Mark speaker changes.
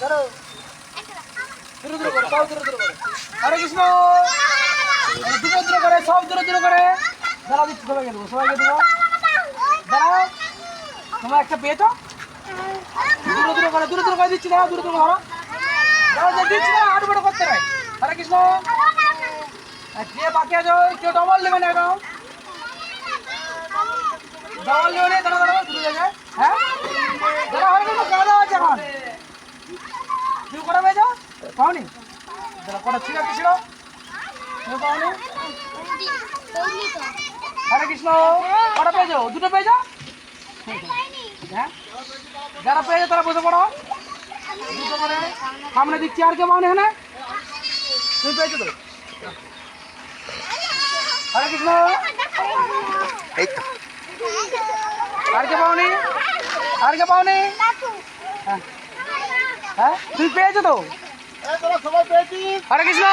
Speaker 1: করো দূরে দূরে করো, পাও দূরে দূরে করো। হরে কৃষ্ণ। দূরে দূরে করে, সব দূরে দূরে করে। দাঁড়া দিচ্ছি, সবাইকে দেবো, সবাইকে দেবো। দাঁড়াও, তোমরা একটা পেয়েছো? দূরে দূরে করে, দূরে দূরে করে দিচ্ছি, দাঁড়াও, দূরে দূরে করো। দাঁড়াও, দিচ্ছি না, আট বড় করতে নাই। হরে কৃষ্ণ। কে বাকি আছো? কেউ ডবল নেবে না এখন? ডবল নেবে না, দাঁড়া দাঁড়াও, দূরে জায়গায়। হ্যাঁ, দাঁড়া, হরে কৃষ্ণ, কেমন আছে এখন? তুমি কটা পেয়েছো? পাওনি? দাঁড়া, কটা ছিল কি ছিল? তুমি পাওনি? হরে কৃষ্ণ। কটা পেয়েছো? দুটো পেয়েছো? হ্যাঁ, যারা পেয়েছো তারা বসে পড়ো। দুটো করে সামনে দিচ্ছি। আর কে পাওনি এখানে? তুমি পেয়েছো তো? হরে কৃষ্ণ। আর কে পাওনি? আর কে পাওনি? হ্যাঁ, হ্যাঁ, তুমি পেয়েছো তো? হরে কৃষ্ণ।